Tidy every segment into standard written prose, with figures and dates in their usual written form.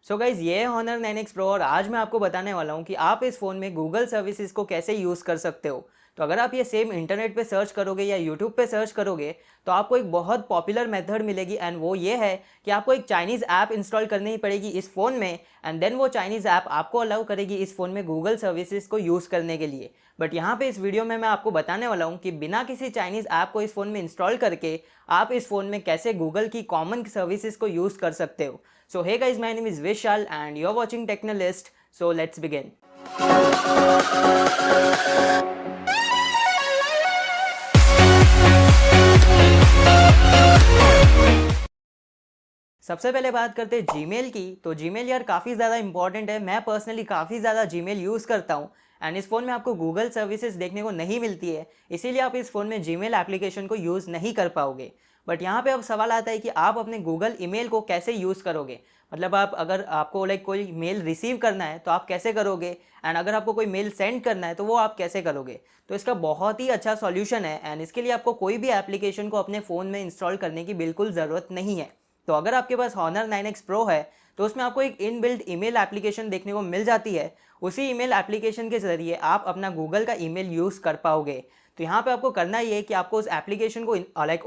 So guys ये है Honor 9X Pro और आज मैं आपको बताने वाला हूँ कि आप इस फ़ोन में गूगल सर्विसेज को कैसे यूज़ कर सकते हो। तो अगर आप ये सेम इंटरनेट पे सर्च करोगे या यूट्यूब पे सर्च करोगे तो आपको एक बहुत पॉपुलर मेथड मिलेगी एंड वो ये है कि आपको एक चाइनीज़ ऐप इंस्टॉल करनी ही पड़ेगी इस फ़ोन में एंड देन वो चाइनीज़ ऐप आपको अलाउ करेगी इस फ़ोन में गूगल सर्विसेज को यूज़ करने के लिए। बट यहाँ पे इस वीडियो में मैं आपको बताने वाला हूँ कि बिना किसी चाइनीज़ ऐप को इस फ़ोन में इंस्टॉल करके आप इस फ़ोन में कैसे गूगल की कॉमन सर्विसेज को यूज़ कर सकते हो। So hey guys, my name is Vishal and you're watching Technolist. So let's begin. सबसे पहले बात करते हैं जीमेल की। तो जीमेल यार काफ़ी ज़्यादा इंपॉर्टेंट है। मैं पर्सनली काफ़ी ज़्यादा जीमेल यूज़ करता हूँ एंड इस फ़ोन में आपको गूगल सर्विसेज देखने को नहीं मिलती है, इसीलिए आप इस फ़ोन में जीमेल एप्लीकेशन को यूज़ नहीं कर पाओगे। बट यहाँ पे अब सवाल आता है कि आप अपने गूगल ईमेल को कैसे यूज़ करोगे। मतलब आप अगर आपको कोई मेल रिसीव करना है तो आप कैसे करोगे एंड अगर आपको कोई मेल सेंड करना है तो वो आप कैसे करोगे। तो इसका बहुत ही अच्छा सॉल्यूशन है एंड इसके लिए आपको कोई भी एप्लीकेशन को अपने फ़ोन में इंस्टॉल करने की बिल्कुल ज़रूरत नहीं है। तो अगर आपके पास Honor 9X Pro है तो उसमें आपको एक इनबिल्ट ईमेल एप्लीकेशन देखने को मिल जाती है। उसी ईमेल एप्लीकेशन के ज़रिए आप अपना गूगल का ईमेल यूज़ कर पाओगे। तो यहाँ पे आपको करना ये है कि आपको उस एप्लीकेशन को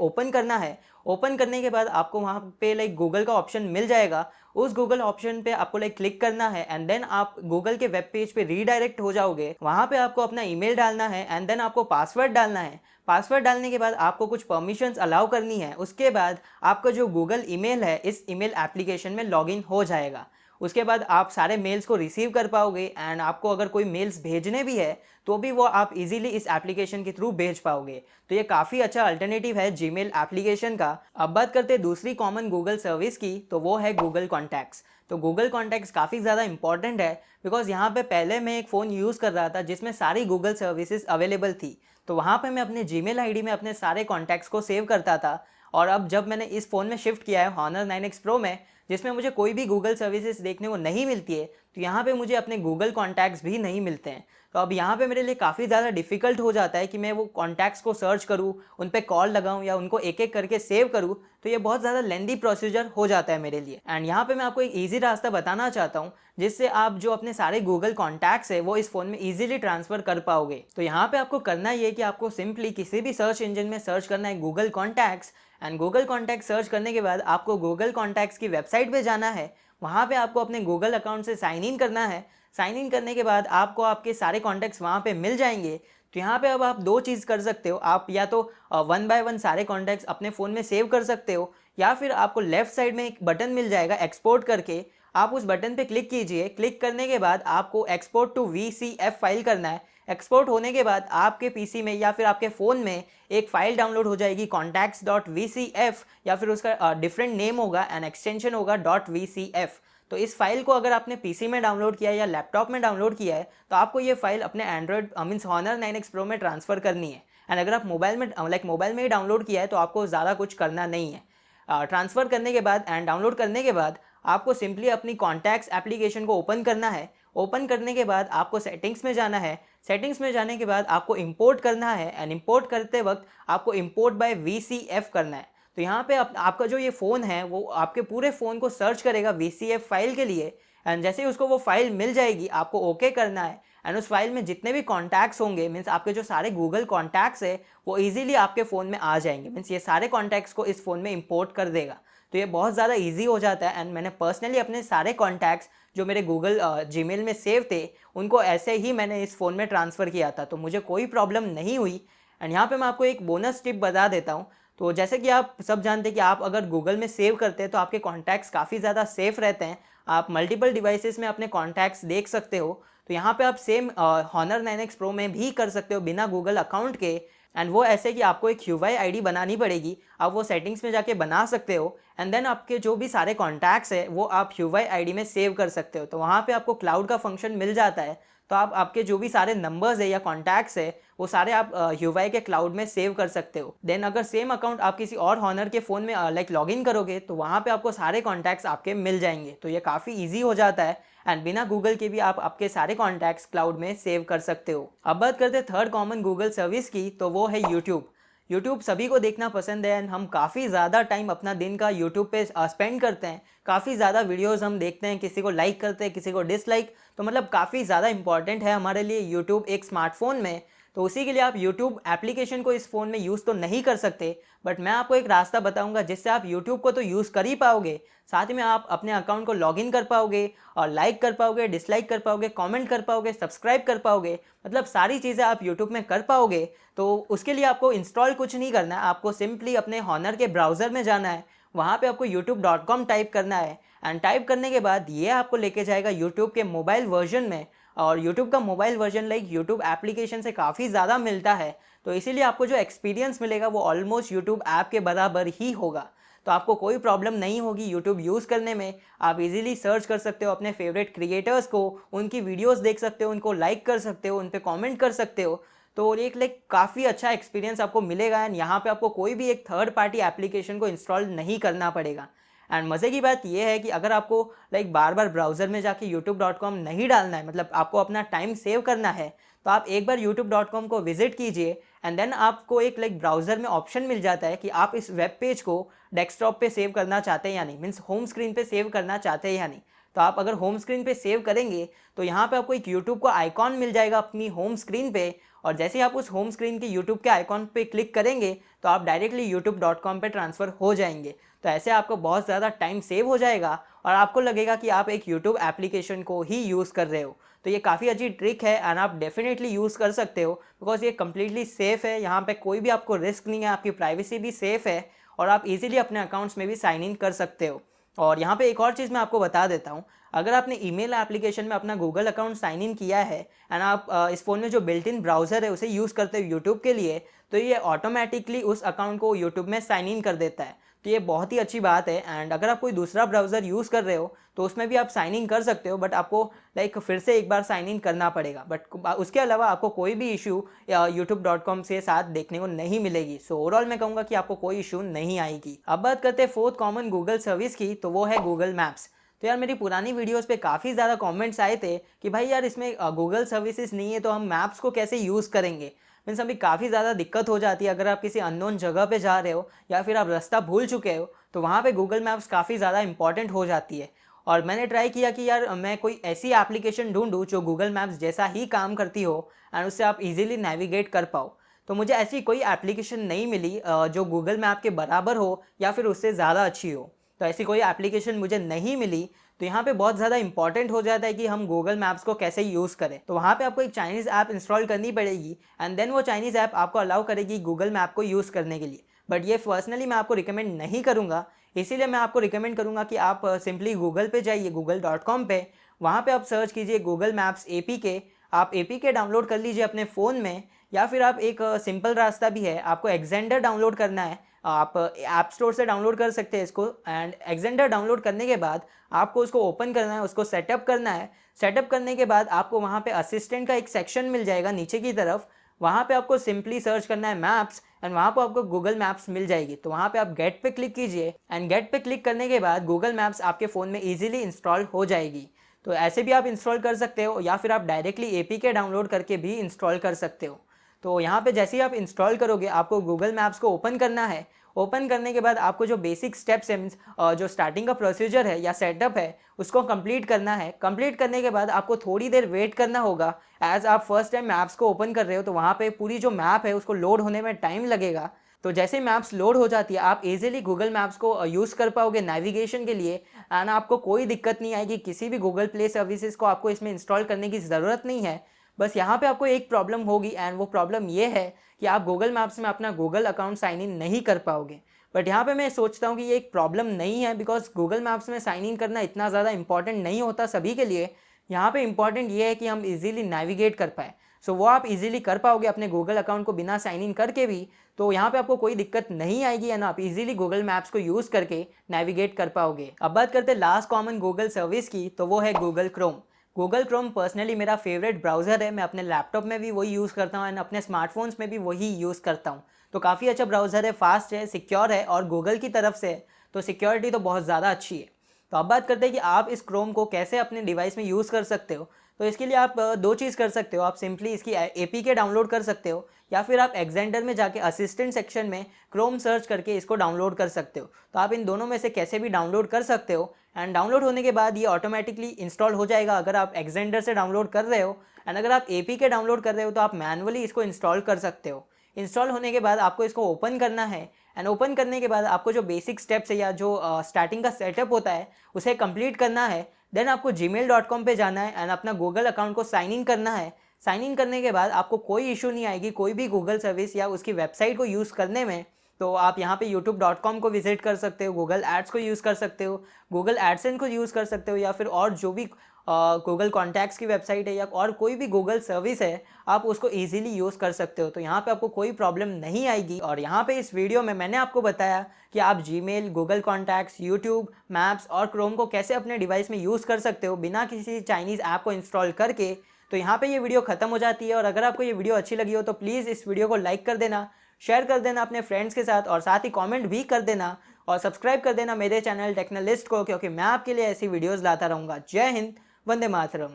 ओपन करना है। ओपन करने के बाद आपको वहाँ पे गूगल का ऑप्शन मिल जाएगा। उस गूगल ऑप्शन पे आपको क्लिक करना है एंड देन आप गूगल के वेब पेज पे रीडायरेक्ट हो जाओगे। वहाँ पे आपको अपना ईमेल डालना है एंड देन आपको पासवर्ड डालना है। पासवर्ड डालने के बाद आपको कुछ परमिशंस अलाउ करनी है। उसके बाद आपका जो गूगल ईमेल है इस ईमेल एप्लीकेशन में लॉगिन हो जाएगा। उसके बाद आप सारे मेल्स को रिसीव कर पाओगे एंड आपको अगर कोई मेल्स भेजने भी है तो भी वो आप इजीली इस एप्लीकेशन के थ्रू भेज पाओगे। तो ये काफ़ी अच्छा अल्टरनेटिव है जीमेल एप्लीकेशन का। अब बात करते हैं दूसरी कॉमन गूगल सर्विस की, तो वो है गूगल कॉन्टैक्ट्स। तो गूगल कॉन्टैक्ट्स काफ़ी ज़्यादा इंपॉर्टेंट है बिकॉज यहाँ पे पहले मैं एक फ़ोन यूज़ कर रहा था जिसमें सारी गूगल सर्विसेज अवेलेबल थी। तो वहाँ पे मैं अपने जीमेल आईडी में अपने सारे कॉन्टैक्ट्स को सेव करता था और अब जब मैंने इस फ़ोन में शिफ्ट किया है Honor 9X Pro में, जिसमें मुझे कोई भी गूगल सर्विसेज देखने को नहीं मिलती है, तो यहाँ पे मुझे अपने गूगल कॉन्टैक्ट्स भी नहीं मिलते हैं। तो अब यहाँ पे मेरे लिए काफ़ी ज़्यादा डिफिकल्ट हो जाता है कि मैं वो कॉन्टैक्ट्स को सर्च करूँ, उन पे कॉल लगाऊँ या उनको एक एक करके सेव करूँ। तो ये बहुत ज़्यादा लेंदी प्रोसीजर हो जाता है मेरे लिए एंड यहाँ पे मैं आपको एक ईजी रास्ता बताना चाहता हूँ जिससे आप जो अपने सारे गूगल कॉन्टैक्ट्स है वो इस फ़ोन में ईजिली ट्रांसफ़र कर पाओगे। तो यहाँ पे आपको करना ये है कि आपको सिंपली किसी भी सर्च इंजन में सर्च करना है Google contacts and Google contact search करने के बाद आपको गूगल कॉन्टैक्ट्स की वेबसाइट पे जाना है। वहाँ पे आपको अपने गूगल अकाउंट से साइन इन करना है। साइन इन करने के बाद आपको आपके सारे कॉन्टैक्ट्स वहाँ पे मिल जाएंगे। तो यहाँ पे अब आप दो चीज़ कर सकते हो, आप या तो वन बाय वन सारे कॉन्टैक्ट्स अपने फ़ोन में सेव कर सकते हो या फिर आपको लेफ्ट साइड में एक बटन मिल जाएगा एक्सपोर्ट करके, आप उस बटन पे क्लिक कीजिए। क्लिक करने के बाद आपको एक्सपोर्ट टू VCF फाइल करना है। एक्सपोर्ट होने के बाद आपके पीसी में या फिर आपके फ़ोन में एक फ़ाइल डाउनलोड हो जाएगी contacts.vcf या फिर उसका डिफरेंट नेम होगा एंड एक्सटेंशन होगा .vcf। तो इस फाइल को अगर आपने पीसी में डाउनलोड किया है या लैपटॉप में डाउनलोड किया है तो आपको ये फाइल अपने Android means Honor 9X Pro में ट्रांसफ़र करनी है। एंड अगर आप मोबाइल में ही डाउनलोड किया है तो आपको ज़्यादा कुछ करना नहीं है। ट्रांसफ़र करने के बाद एंड डाउनलोड करने के बाद आपको सिंपली अपनी कॉन्टैक्ट्स एप्लीकेशन को ओपन करना है। ओपन करने के बाद आपको सेटिंग्स में जाना है। सेटिंग्स में जाने के बाद आपको इंपोर्ट करना है एंड इंपोर्ट करते वक्त आपको इंपोर्ट बाय VCF करना है। तो यहाँ पे आपका जो ये फ़ोन है वो आपके पूरे फ़ोन को सर्च करेगा VCF फाइल के लिए एंड जैसे ही उसको वो फाइल मिल जाएगी आपको ओके करना है एंड उस फाइल में जितने भी कॉन्टैक्ट्स होंगे मीन्स आपके जो सारे गूगल कॉन्टैक्ट्स है वो इजीली आपके फ़ोन में आ जाएंगे। मीन्स ये सारे कॉन्टैक्ट्स को इस फ़ोन में इंपोर्ट कर देगा। तो ये बहुत ज़्यादा ईजी हो जाता है एंड मैंने पर्सनली अपने सारे कॉन्टैक्ट्स जो मेरे गूगल जीमेल में सेव थे उनको ऐसे ही मैंने इस फ़ोन में ट्रांसफ़र किया था, तो मुझे कोई प्रॉब्लम नहीं हुई। एंड यहाँ पे मैं आपको एक बोनस टिप बता देता हूँ। तो जैसे कि आप सब जानते हैं कि आप अगर गूगल में सेव करते हैं तो आपके कॉन्टैक्ट्स काफ़ी ज़्यादा सेफ रहते हैं। आप मल्टीपल डिवाइसेस में अपने कॉन्टैक्ट्स देख सकते हो। तो यहाँ पे आप सेम Honor 9X Pro में भी कर सकते हो बिना गूगल अकाउंट के एंड वो ऐसे कि आपको एक UI ID बनानी पड़ेगी। आप वो सेटिंग्स में जाके बना सकते हो एंड देन आपके जो भी सारे कॉन्टैक्ट्स है वो आप UI ID में सेव कर सकते हो। तो वहाँ पे आपको क्लाउड का फंक्शन मिल जाता है। तो आप आपके जो भी सारे नंबर्स है या कॉन्टैक्ट्स है वो सारे आप UI के क्लाउड में सेव कर सकते हो। देन अगर सेम अकाउंट आप किसी और Honor के फ़ोन में लॉगिन करोगे तो वहाँ पे आपको सारे कॉन्टैक्ट्स आपके मिल जाएंगे। तो ये काफ़ी ईजी हो जाता है एंड बिना गूगल के भी आप आपके सारे कॉन्टैक्ट्स क्लाउड में सेव कर सकते हो। अब बात करते हैं थर्ड कॉमन गूगल सर्विस की, तो वो है यूट्यूब। यूट्यूब सभी को देखना पसंद है एंड हम काफ़ी ज़्यादा टाइम अपना दिन का यूट्यूब पे स्पेंड करते हैं। काफ़ी ज़्यादा वीडियोस हम देखते हैं, किसी को लाइक करते हैं, किसी को डिसलाइक। तो मतलब काफ़ी ज़्यादा इंपॉर्टेंट है हमारे लिए यूट्यूब एक स्मार्टफोन में। तो उसी के लिए आप यूट्यूब एप्लीकेशन को इस फ़ोन में यूज़ तो नहीं कर सकते, बट मैं आपको एक रास्ता बताऊंगा जिससे आप यूट्यूब को तो यूज़ कर ही पाओगे, साथ ही में आप अपने अकाउंट को लॉगिन कर पाओगे और लाइक कर पाओगे, डिसलाइक कर पाओगे, कमेंट कर पाओगे, सब्सक्राइब कर पाओगे। मतलब सारी चीज़ें आप यूट्यूब में कर पाओगे। तो उसके लिए आपको इंस्टॉल कुछ नहीं करना है, आपको सिंपली अपने हॉनर के ब्राउज़र में जाना है। वहाँ पे आपको youtube.com टाइप करना है एंड टाइप करने के बाद ये आपको लेके जाएगा यूट्यूब के मोबाइल वर्जन में। और यूट्यूब का mobile version like YouTube application से काफ़ी ज़्यादा मिलता है, तो इसीलिए आपको जो एक्सपीरियंस मिलेगा वो ऑलमोस्ट यूट्यूब ऐप के बराबर ही होगा। तो आपको कोई प्रॉब्लम नहीं होगी यूट्यूब यूज़ करने में। आप इजीली सर्च कर सकते हो अपने फेवरेट क्रिएटर्स को, उनकी वीडियोस देख सकते हो, उनको लाइक कर सकते हो, उन पे कमेंट कर सकते हो। तो एक लाइक काफ़ी अच्छा एक्सपीरियंस आपको मिलेगा एंड यहाँ पे आपको कोई भी एक थर्ड पार्टी एप्लीकेशन को इंस्टॉल नहीं करना पड़ेगा। एंड मज़े की बात यह है कि अगर आपको लाइक बार बार ब्राउज़र में जाके youtube.com नहीं डालना है, मतलब आपको अपना टाइम सेव करना है, तो आप एक बार youtube.com को विजिट कीजिए एंड देन आपको एक लाइक ब्राउज़र में ऑप्शन मिल जाता है कि आप इस वेब पेज को डेस्कटॉप पे सेव करना चाहते हैं या नहीं, मीन्स होम स्क्रीन पे सेव करना चाहते हैं या नहीं। तो आप अगर होम स्क्रीन पे सेव करेंगे तो यहाँ पे आपको एक यूट्यूब का आइकॉन मिल जाएगा अपनी होम स्क्रीन पे, और जैसे ही आप उस होम स्क्रीन के यूट्यूब के आइकॉन पे क्लिक करेंगे तो आप डायरेक्टली youtube.com पे ट्रांसफ़र हो जाएंगे। तो ऐसे आपको बहुत ज़्यादा टाइम सेव हो जाएगा और आपको लगेगा कि आप एक यूट्यूब एप्लीकेशन को ही यूज़ कर रहे हो। तो ये काफ़ी अच्छी ट्रिक है एंड आप डेफिनेटली यूज़ कर सकते हो बिकॉज ये कम्प्लीटली सेफ़ है। यहाँ पे कोई भी आपको रिस्क नहीं है, आपकी प्राइवेसी भी सेफ़ है और आप इजीली अपने अकाउंट्स में भी साइन इन कर सकते हो। और यहाँ पे एक और चीज़ मैं आपको बता देता हूँ, अगर आपने ईमेल एप्लीकेशन में अपना गूगल अकाउंट साइन इन किया है एंड आप इस फ़ोन में जो बिल्ट इन ब्राउज़र है उसे यूज़ करते हो यूट्यूब के लिए, तो ये ऑटोमेटिकली उस अकाउंट को यूट्यूब में साइन इन कर देता है। तो ये बहुत ही अच्छी बात है एंड अगर आप कोई दूसरा ब्राउज़र यूज़ कर रहे हो तो उसमें भी आप साइन इन कर सकते हो, बट आपको लाइक फिर से एक बार साइन इन करना पड़ेगा। बट उसके अलावा आपको कोई भी इशू youtube.com से साथ देखने को नहीं मिलेगी। सो ओवरऑल मैं कहूँगा कि आपको कोई इशू नहीं आएगी। अब बात करते हैं फोर्थ कॉमन गूगल सर्विस की, तो वो है गूगल मैप्स। तो यार मेरी पुरानी वीडियोस पे काफ़ी ज़्यादा कमेंट्स आए थे कि भाई यार इसमें गूगल सर्विसेज नहीं है तो हम मैप्स को कैसे यूज़ करेंगे। मीन्स अभी काफ़ी ज़्यादा दिक्कत हो जाती है अगर आप किसी अननोन जगह पे जा रहे हो या फिर आप रास्ता भूल चुके हो, तो वहाँ पे गूगल मैप्स काफ़ी ज़्यादा इंपॉर्टेंट हो जाती है। और मैंने ट्राई किया कि यार मैं कोई ऐसी एप्लीकेशन ढूंढूं जो गूगल मैप्स जैसा ही काम करती हो एंड उससे आप इजीली नेविगेट कर पाओ। तो मुझे ऐसी कोई एप्लीकेशन नहीं मिली जो गूगल मैप के बराबर हो या फिर उससे ज़्यादा अच्छी हो। तो ऐसी कोई एप्लीकेशन मुझे नहीं मिली। तो यहाँ पे बहुत ज़्यादा इंपॉर्टेंट हो जाता है कि हम गूगल मैप्स को कैसे यूज़ करें। तो वहाँ पे आपको एक चाइनीज़ ऐप इंस्टॉल करनी पड़ेगी एंड देन वो चाइनीज़ ऐप आपको अलाउ करेगी गूगल मैप को यूज़ करने के लिए। बट ये पर्सनली मैं आपको रिकमेंड नहीं करूँगा, इसीलिए मैं आपको रिकमेंड करूँगा कि आप सिंपली गूगल पे जाइए, google.com पे, वहाँ पे आप सर्च कीजिए गूगल मैप्स APK। आप APK डाउनलोड कर लीजिए अपने फ़ोन में, या फिर आप एक सिंपल रास्ता भी है, आपको एक्जेंडर डाउनलोड करना है। आप ऐप स्टोर से डाउनलोड कर सकते हैं इसको एंड एक्जेंडर डाउनलोड करने के बाद आपको उसको ओपन करना है, उसको सेटअप करना है। सेटअप करने के बाद आपको वहाँ पे असिस्टेंट का एक सेक्शन मिल जाएगा नीचे की तरफ, वहाँ पे आपको सिंपली सर्च करना है मैप्स एंड वहाँ पर आपको गूगल मैप्स मिल जाएगी। तो वहाँ पे आप गेट पे क्लिक कीजिए एंड गेट पे क्लिक करने के बाद गूगल मैप्स आपके फ़ोन में ईजिली इंस्टॉल हो जाएगी। तो ऐसे भी आप इंस्टॉल कर सकते हो या फिर आप डायरेक्टली APK डाउनलोड करके भी इंस्टॉल कर सकते हो। तो यहाँ पे जैसे ही आप इंस्टॉल करोगे आपको गूगल मैप्स को ओपन करना है। ओपन करने के बाद आपको जो बेसिक स्टेप्स है, मीन्स जो स्टार्टिंग का प्रोसीजर है या सेटअप है, उसको कंप्लीट करना है। कंप्लीट करने के बाद आपको थोड़ी देर वेट करना होगा। एज आप फर्स्ट टाइम मैप्स को ओपन कर रहे हो तो वहाँ पे पूरी जो मैप है उसको लोड होने में टाइम लगेगा। तो जैसे मैप्स लोड हो जाती है आप इजीली गूगल मैप्स को यूज़ कर पाओगे नेविगेशन के लिए एंड आपको कोई दिक्कत नहीं आएगी। किसी भी गूगल प्ले सर्विसेज को आपको इसमें इंस्टॉल करने की ज़रूरत नहीं है। बस यहाँ पे आपको एक प्रॉब्लम होगी एंड वो प्रॉब्लम ये है कि आप गूगल मैप्स में अपना गूगल अकाउंट साइन इन नहीं कर पाओगे। बट यहाँ पे मैं सोचता हूँ कि ये एक प्रॉब्लम नहीं है बिकॉज गूगल मैप्स में साइन इन करना इतना ज़्यादा इंपॉर्टेंट नहीं होता सभी के लिए। यहाँ पे इंपॉर्टेंट ये है कि हम इजीली नेविगेट कर पाए। सो वो आप इजीली कर पाओगे अपने गूगल अकाउंट को बिना साइन इन करके भी। तो यहाँ पे आपको कोई दिक्कत नहीं आएगी एंड आप इजीली गूगल मैप्स को यूज़ करके नेविगेट कर पाओगे। अब बात करते हैं लास्ट कॉमन गूगल सर्विस की, तो वो है Google Chrome. Google Chrome personally मेरा फेवरेट ब्राउज़र है। मैं अपने लैपटॉप में भी वही यूज़ करता हूँ एंड अपने स्मार्टफोन्स में भी वही यूज़ करता हूँ। तो काफ़ी अच्छा ब्राउज़र है, फास्ट है, सिक्योर है और गूगल की तरफ से है तो सिक्योरिटी तो बहुत ज़्यादा अच्छी है। तो अब बात करते हैं कि आप इस क्रोम को कैसे अपने डिवाइस में यूज़ कर सकते हो। तो इसके लिए आप दो चीज़ कर सकते हो। आप सिंपली इसकी एपीके डाउनलोड कर सकते हो, या फिर आप एक्जेंडर में जाके असिस्टेंट सेक्शन में क्रोम सर्च करके इसको डाउनलोड कर सकते हो। तो आप इन दोनों में से कैसे भी डाउनलोड कर सकते हो, एंड डाउनलोड होने के बाद ये ऑटोमेटिकली इंस्टॉल हो जाएगा अगर आप एक्जेंडर से डाउनलोड कर रहे हो। एंड अगर आप एपीके डाउनलोड कर रहे हो तो आप मैनुअली इसको इंस्टॉल कर सकते हो। इंस्टॉल होने के बाद आपको इसको ओपन करना है, एंड ओपन करने के बाद आपको जो बेसिक स्टेप्स है या जो स्टार्टिंग का सेटअप होता है उसे कंप्लीट करना है। देन आपको gmail.com पे जाना है एंड अपना गूगल अकाउंट को साइन इन करना है। साइन इन करने के बाद आपको कोई इशू नहीं आएगी कोई भी गूगल सर्विस या उसकी वेबसाइट को यूज़ करने में। तो आप यहाँ पे youtube.com को विजिट कर सकते हो, गूगल एड्स को यूज़ कर सकते हो, गूगल एडसेंस को यूज़ कर सकते हो, या फिर और जो भी गूगल कॉन्टैक्ट्स की वेबसाइट है या और कोई भी गूगल सर्विस है आप उसको ईजिली यूज़ कर सकते हो। तो यहाँ पे आपको कोई प्रॉब्लम नहीं आएगी। और यहाँ पे इस वीडियो में मैंने आपको बताया कि आप Gmail, Google contacts, YouTube, maps और क्रोम को कैसे अपने डिवाइस में यूज़ कर सकते हो बिना किसी चाइनीज़ ऐप को इंस्टॉल करके। तो यहाँ पे ये वीडियो ख़त्म हो जाती है। और अगर आपको ये वीडियो अच्छी लगी हो तो प्लीज़ इस वीडियो को लाइक कर देना, शेयर कर देना अपने फ्रेंड्स के साथ, और साथ ही कमेंट भी कर देना, और सब्सक्राइब कर देना मेरे चैनल टेक्नोलिस्ट को, क्योंकि मैं आपके लिए ऐसी वीडियोस लाता रहूँगा। जय हिंद, वंदे मातरम।